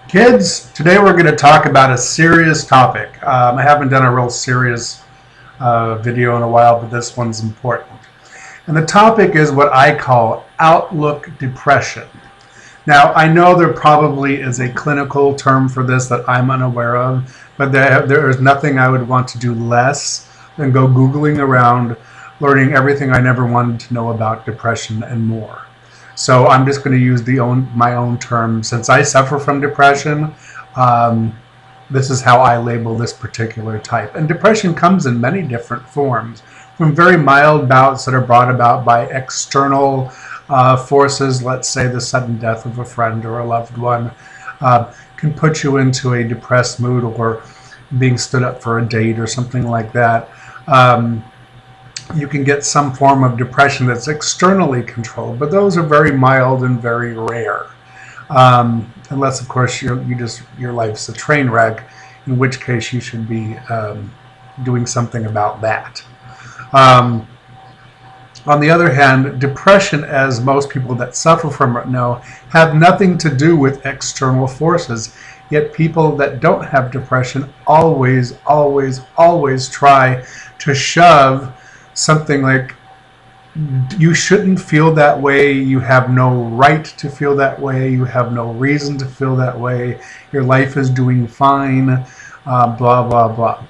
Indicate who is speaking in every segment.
Speaker 1: Kids, today we're going to talk about a serious topic. I haven't done a real serious video in a while, but this one's important. And the topic is what I call outlook depression. Now, I know there probably is a clinical term for this that I'm unaware of, but there is nothing I would want to do less than go Googling around, learning everything I never wanted to know about depression and more. So I'm just going to use my own term. Since I suffer from depression, this is how I label this particular type. And depression comes in many different forms, from very mild bouts that are brought about by external forces. Let's say the sudden death of a friend or a loved one can put you into a depressed mood, or being stood up for a date or something like that. You can get some form of depression that's externally controlled, but those are very mild and very rare. Unless, of course, your life's a train wreck, in which case you should be doing something about that. On the other hand, depression, as most people that suffer from it know, have nothing to do with external forces. Yet people that don't have depression always try to shove something like, you shouldn't feel that way, you have no right to feel that way, you have no reason to feel that way, your life is doing fine, blah, blah, blah.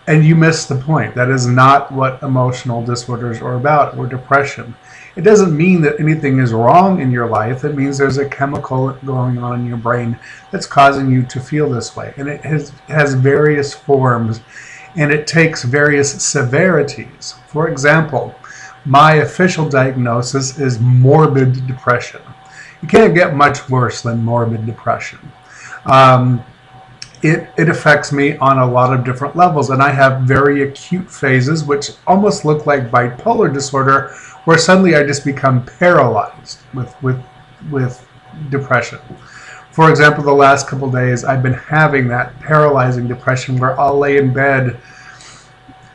Speaker 1: And you miss the point. That is not what emotional disorders are about, or depression. It doesn't mean that anything is wrong in your life. It means there's a chemical going on in your brain that's causing you to feel this way. And it has various forms, and it takes various severities. For example, my official diagnosis is morbid depression. You can't get much worse than morbid depression. It affects me on a lot of different levels, and I have very acute phases which almost look like bipolar disorder, where suddenly I just become paralyzed with depression. For example, the last couple of days I've been having that paralyzing depression where I'll lay in bed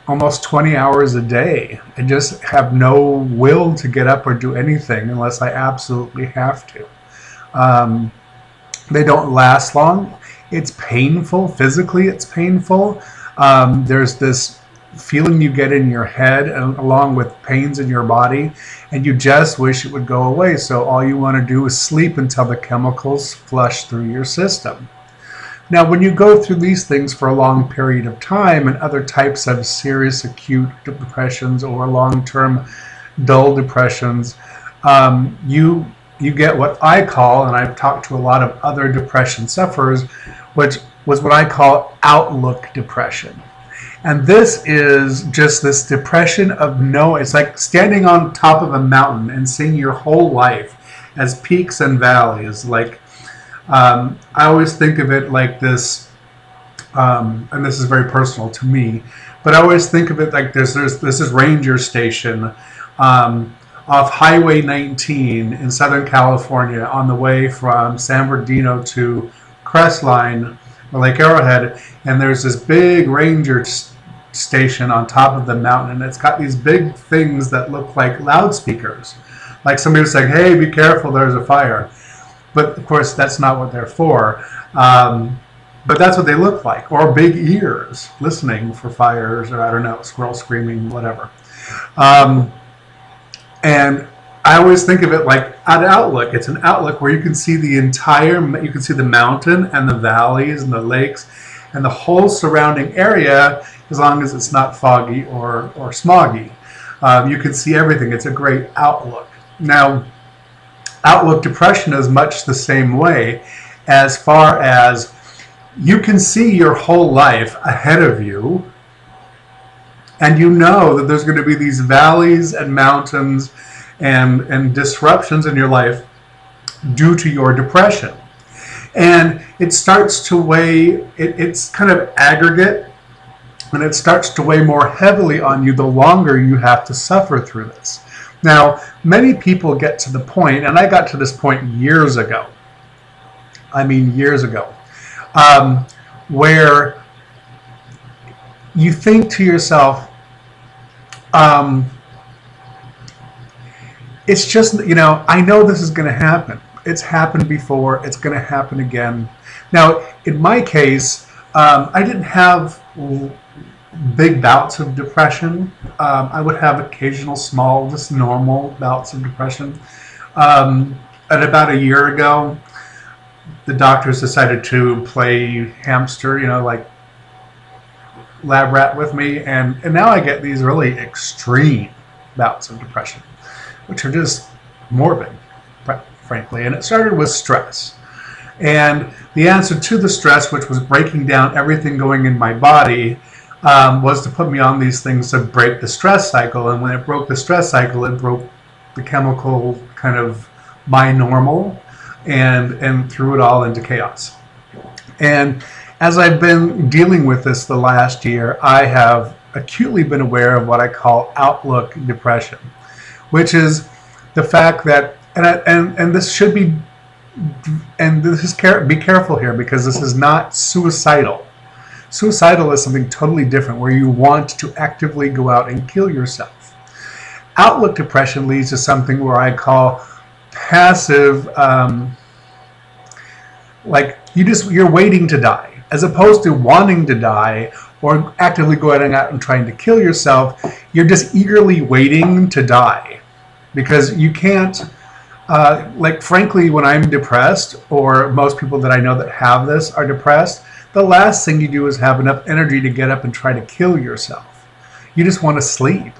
Speaker 1: almost 20 hours a day and just have no will to get up or do anything unless I absolutely have to. They don't last long. It's painful. Physically, it's painful. There's this feeling you get in your head, along with pains in your body, and you just wish it would go away. So all you want to do is sleep until the chemicals flush through your system. Now, when you go through these things for a long period of time, and other types of serious acute depressions or long-term dull depressions, you get what I call, and I've talked to a lot of other depression sufferers, which was what I call outlook depression. And this is just this depression of it's like standing on top of a mountain and seeing your whole life as peaks and valleys. Like, I always think of it like this, and this is very personal to me, but I always think of it like this. This is Ranger Station off Highway 19 in Southern California, on the way from San Bernardino to Crestline, or Lake Arrowhead, and there's this big ranger station on top of the mountain, and it's got these big things that look like loudspeakers, like somebody was saying, "Hey, be careful, there's a fire." But of course, that's not what they're for. But that's what they look like, or big ears listening for fires, or I don't know, squirrels screaming, whatever. And I always think of it like an outlook. It's an outlook where you can see you can see the mountain and the valleys and the lakes and the whole surrounding area, as long as it's not foggy or smoggy. You can see everything. It's a great outlook. Now, outlook depression is much the same way, as far as you can see your whole life ahead of you, and you know that there's going to be these valleys and mountains and disruptions in your life due to your depression. And it starts to weigh, it's kind of aggregate, and it starts to weigh more heavily on you the longer you have to suffer through this. Now, many people get to the point, and I got to this point years ago, where you think to yourself, it's just, I know this is going to happen. It's happened before. It's going to happen again. Now, in my case, I didn't have big bouts of depression. I would have occasional small, just normal bouts of depression. At about a year ago, the doctors decided to play hamster, like lab rat with me, and now I get these really extreme bouts of depression, which are just morbid, frankly. And it started with stress. And the answer to the stress, which was breaking down everything going in my body, was to put me on these things to break the stress cycle. And when it broke the stress cycle, it broke the chemical kind of my normal and threw it all into chaos. And as I've been dealing with this the last year, I have acutely been aware of what I call outlook depression, which is the fact that, and this should be, and this is, be careful here, because this is not suicidal. Suicidal is something totally different, where you want to actively go out and kill yourself. Outlook depression leads to something where I call passive, like you're waiting to die, as opposed to wanting to die or actively going out and trying to kill yourself. You're just eagerly waiting to die, because you can't, like, frankly, when I'm depressed, or most people that I know that have this are depressed, the last thing you do is have enough energy to get up and try to kill yourself. You just want to sleep.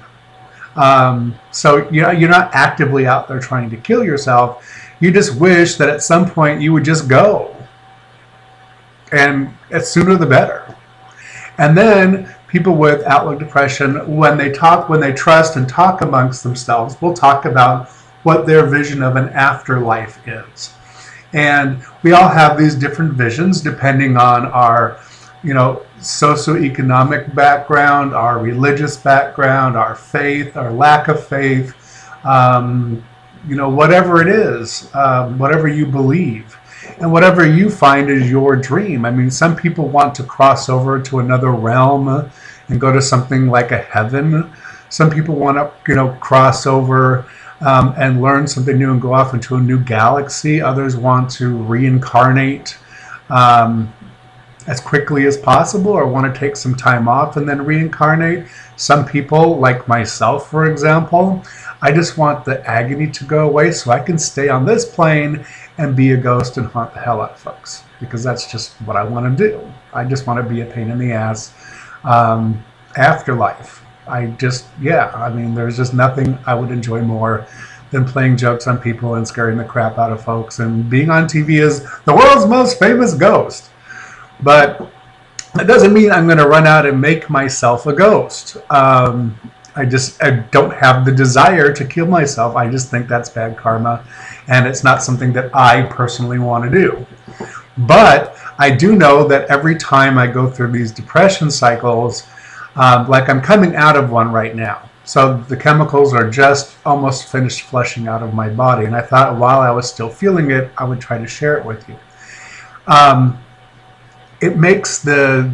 Speaker 1: So you're not actively out there trying to kill yourself. You just wish that at some point you would just go. And it's sooner the better. And then people with outlook depression, when they trust and talk amongst themselves, will talk about what their vision of an afterlife is. And we all have these different visions depending on our, socioeconomic background, our religious background, our faith, our lack of faith, whatever it is, whatever you believe. And whatever you find is your dream. I mean, some people want to cross over to another realm and go to something like a heaven. Some people want to, cross over and learn something new and go off into a new galaxy. Others want to reincarnate as quickly as possible, or want to take some time off and then reincarnate. Some people, like myself, for example, I just want the agony to go away so I can stay on this plane and be a ghost and haunt the hell out of folks, because that's just what I want to do. I just want to be a pain in the ass. Afterlife. There's just nothing I would enjoy more than playing jokes on people and scaring the crap out of folks and being on TV as the world's most famous ghost. But that doesn't mean I'm going to run out and make myself a ghost. I don't have the desire to kill myself. I just think that's bad karma, and it's not something that I personally want to do. But I do know that every time I go through these depression cycles, like I'm coming out of one right now. So the chemicals are just almost finished flushing out of my body, and I thought while I was still feeling it, I would try to share it with you. It makes the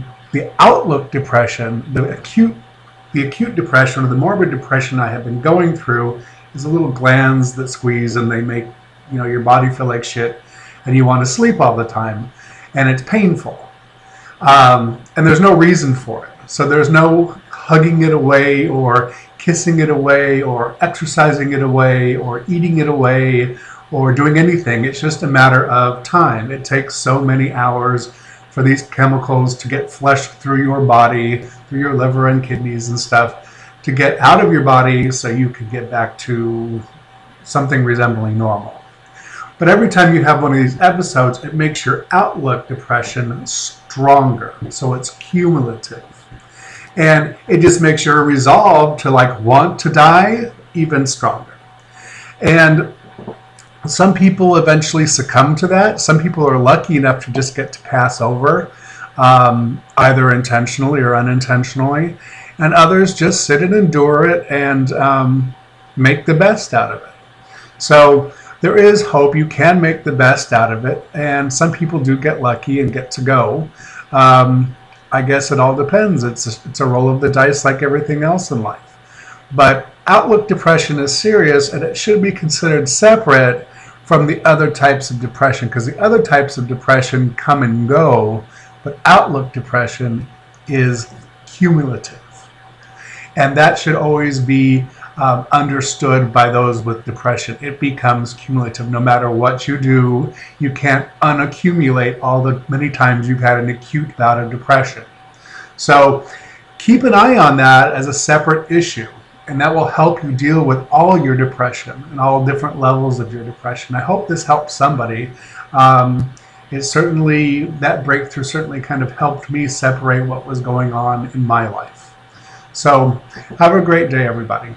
Speaker 1: outlook depression, the acute depression, or the morbid depression I have been going through, is the little glands that squeeze and they make your body feel like shit, and you want to sleep all the time, and it's painful, and there's no reason for it. So there's no hugging it away or kissing it away or exercising it away or eating it away or doing anything. It's just a matter of time. It takes so many hours for these chemicals to get flushed through your body, through your liver and kidneys and stuff, to get out of your body so you can get back to something resembling normal. But every time you have one of these episodes, it makes your outlook depression stronger. So it's cumulative. And it just makes your resolve to want to die even stronger. And some people eventually succumb to that. Some people are lucky enough to just get to pass over, either intentionally or unintentionally. And others just sit and endure it and make the best out of it. So there is hope. You can make the best out of it. And some people do get lucky and get to go. I guess it all depends. It's a roll of the dice like everything else in life. But outlook depression is serious, and it should be considered separate from the other types of depression, because the other types of depression come and go, but outlook depression is cumulative. And that should always be understood by those with depression. It becomes cumulative. No matter what you do, you can't unaccumulate all the many times you've had an acute bout of depression. So keep an eye on that as a separate issue, and that will help you deal with all your depression and all different levels of your depression. I hope this helps somebody. That breakthrough certainly kind of helped me separate what was going on in my life. So have a great day, everybody.